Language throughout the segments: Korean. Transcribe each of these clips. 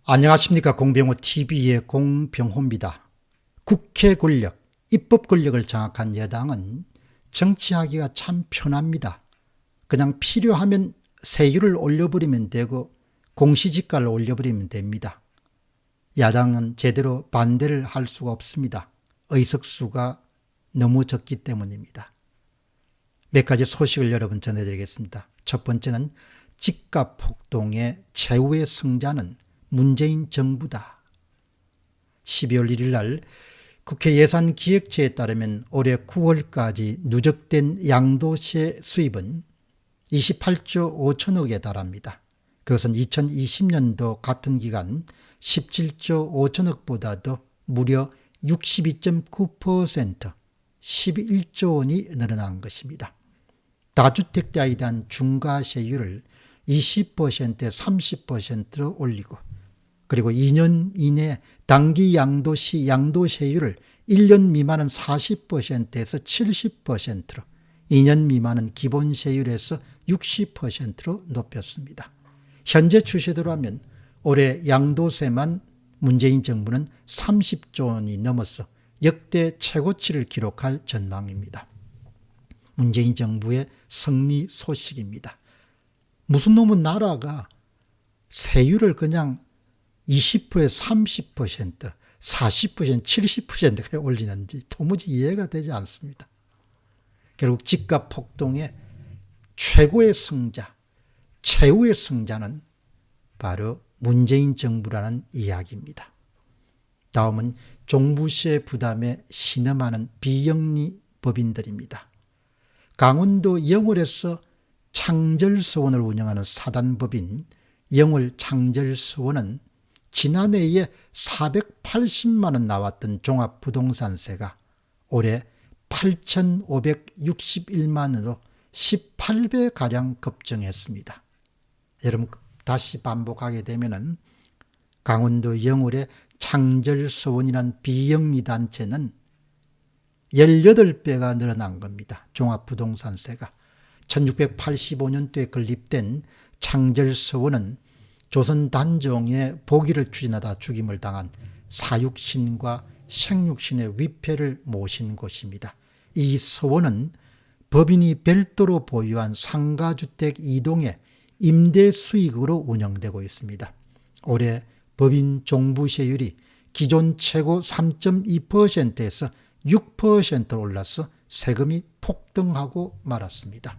안녕하십니까. 공병호TV의 공병호입니다. 국회 권력, 입법 권력을 장악한 여당은 정치하기가 참 편합니다. 그냥 필요하면 세율을 올려버리면 되고 공시지가를 올려버리면 됩니다. 야당은 제대로 반대를 할 수가 없습니다. 의석수가 너무 적기 때문입니다. 몇 가지 소식을 여러분 전해드리겠습니다. 첫 번째는 집값 폭동의 최후의 승자는 문재인 정부다. 12월 1일 날 국회 예산기획처에 따르면 올해 9월까지 누적된 양도세 수입은 28조 5천억에 달합니다. 그것은 2020년도 같은 기간 17조 5천억보다도 무려 62.9% 11조 원이 늘어난 것입니다. 다주택자에 대한 중과세율을 20%에 30%로 올리고, 그리고 2년 이내 단기 양도시 양도세율을 1년 미만은 40%에서 70%로, 2년 미만은 기본세율에서 60%로 높였습니다. 현재 추세대로라면 올해 양도세만 문재인 정부는 30조 원이 넘어서 역대 최고치를 기록할 전망입니다. 문재인 정부의 승리 소식입니다. 무슨 놈은 나라가 세율을 그냥 20%에 30%, 40%, 70%까지 올리는지 도무지 이해가 되지 않습니다. 결국 집값 폭동의 최고의 승자, 최후의 승자는 바로 문재인 정부라는 이야기입니다. 다음은 종부세 부담에 신음하는 비영리 법인들입니다. 강원도 영월에서 창절서원을 운영하는 사단법인 영월창절서원은 지난해에 480만 원 나왔던 종합부동산세가 올해 8,561만 원으로 18배가량 급증했습니다. 여러분, 다시 반복하게 되면은 강원도 영월의 창절서원이라는 비영리단체는 18배가 늘어난 겁니다. 종합부동산세가. 1685년도에 건립된 창절서원은 조선 단종의 보기를 추진하다 죽임을 당한 사육신과 생육신의 위패를 모신 곳입니다. 이 서원은 법인이 별도로 보유한 상가주택 2동의 임대 수익으로 운영되고 있습니다. 올해 법인 종부세율이 기존 최고 3.2%에서 6%로 올라서 세금이 폭등하고 말았습니다.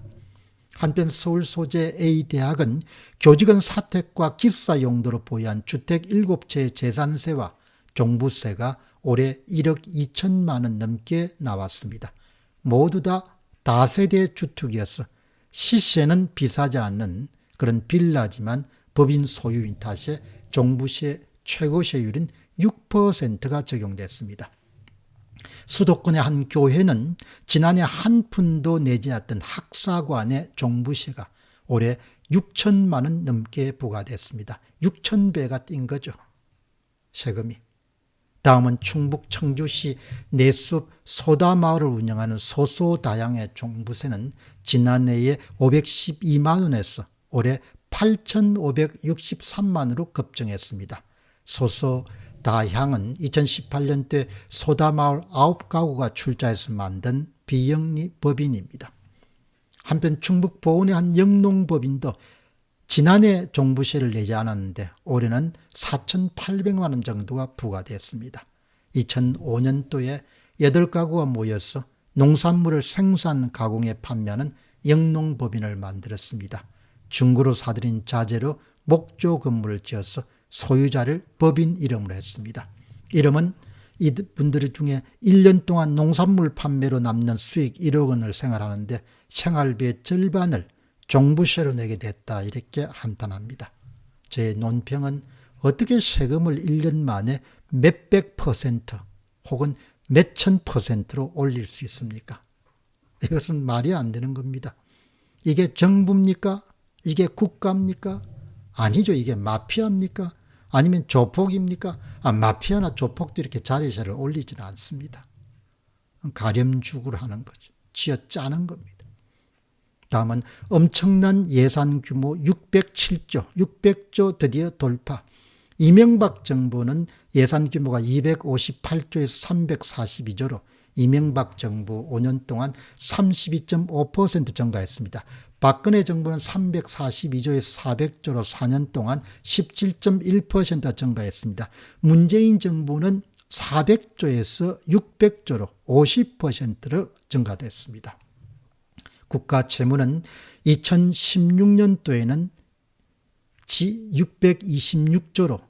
한편 서울 소재 A대학은 교직원 사택과 기숙사 용도로 보유한 주택 7채의 재산세와 종부세가 올해 1억 2천만 원 넘게 나왔습니다. 모두 다 다세대 주택이어서 시세는 비싸지 않는 그런 빌라지만 법인 소유인 탓에 종부세 최고세율인 6%가 적용됐습니다. 수도권의 한 교회는 지난해 한 푼도 내지 않았던 학사관의 종부세가 올해 6천만 원 넘게 부과됐습니다. 6,000배가 뛴 거죠, 세금이. 다음은 충북 청주시 내숲 소다마을을 운영하는 소소다양의 종부세는 지난해에 512만 원에서 올해 8,563만 원으로 급증했습니다. 소소다향은 2018년도에 소다마을 9가구가 출자해서 만든 비영리 법인입니다. 한편 충북 보은의 한 영농법인도 지난해 종부세를 내지 않았는데 올해는 4,800만 원 정도가 부과됐습니다. 2005년도에 8가구가 모여서 농산물을 생산 가공해 판매하는 영농법인을 만들었습니다. 중고로 사들인 자재로 목조 건물을 지어서 소유자를 법인 이름으로 했습니다. 이름은 이분들 중에 1년 동안 농산물 판매로 남는 수익 1억 원을 생활하는데 생활비의 절반을 종부세로 내게 됐다, 이렇게 한탄합니다. 제 논평은 어떻게 세금을 1년 만에 몇백 퍼센트 혹은 몇천 퍼센트로 올릴 수 있습니까? 이것은 말이 안 되는 겁니다. 이게 정부입니까? 이게 국가입니까? 아니죠. 이게 마피아입니까? 아니면 조폭입니까? 마피아나 조폭도 이렇게 자리세를 올리지는 않습니다. 가렴죽을 하는 거죠. 쥐어짜는 겁니다. 다음은 엄청난 예산 규모 607조, 600조 드디어 돌파. 이명박 정부는 예산 규모가 258조에서 342조로 이명박 정부 5년 동안 32.5% 증가했습니다. 박근혜 정부는 342조에서 400조로 4년 동안 17.1% 증가했습니다. 문재인 정부는 400조에서 600조로 50%로 증가됐습니다. 국가 채무는 2016년도에는 626조로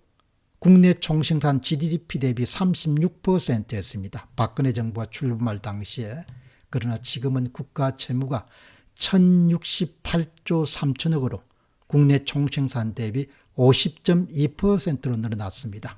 국내 총생산 GDP 대비 36%였습니다. 박근혜 정부가 출범할 당시에. 그러나 지금은 국가 채무가 1068조 3천억으로 국내 총생산 대비 50.2%로 늘어났습니다.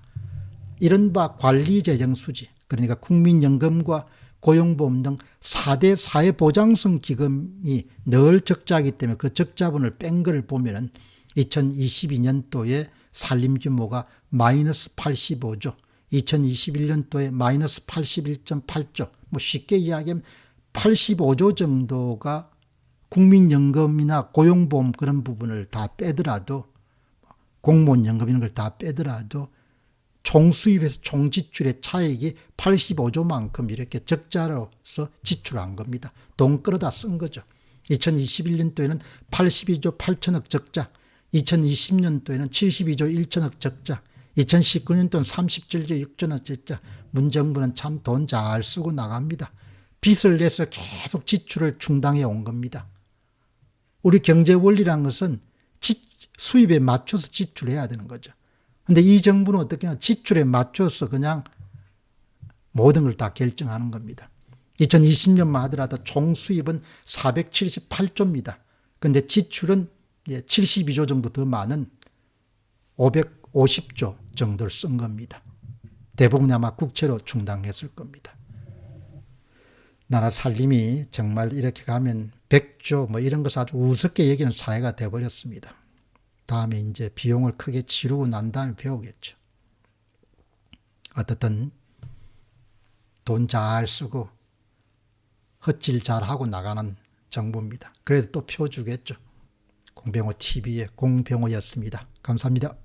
이른바 관리재정수지, 그러니까 국민연금과 고용보험 등 4대 사회보장성 기금이 늘 적자이기 때문에 그 적자분을 뺀 것을 보면 2022년도에 살림 규모가 마이너스 85조, 2021년도에 마이너스 81.8조, 쉽게 이야기하면 85조 정도가 국민연금이나 고용보험 그런 부분을 다 빼더라도, 공무원 연금 이런 걸 다 빼더라도 총수입에서 총지출의 차익이 85조만큼 이렇게 적자로서 지출한 겁니다. 돈 끌어다 쓴 거죠. 2021년도에는 82조 8천억 적자, 2020년도에는 72조 1천억 적자, 2019년도는 37조 6천억 적자. 문정부는 참 돈 잘 쓰고 나갑니다. 빚을 내서 계속 지출을 충당해 온 겁니다. 우리 경제 원리라는 것은 수입에 맞춰서 지출해야 되는 거죠. 근데 이 정부는 어떻게 하냐, 지출에 맞춰서 그냥 모든 걸 다 결정하는 겁니다. 2020년만 하더라도 총 수입은 478조입니다. 근데 지출은 72조 정도 더 많은 550조 정도를 쓴 겁니다. 대부분 아마 국채로 충당했을 겁니다. 나라 살림이 정말 이렇게 가면 100조 이런 것을 아주 우습게 여기는 사회가 되어버렸습니다. 다음에 이제 비용을 크게 치르고 난 다음에 배우겠죠. 어떻든 돈 잘 쓰고 헛질 잘 하고 나가는 정부입니다. 그래도 또 표 주겠죠. 공병호 TV의 공병호였습니다. 감사합니다.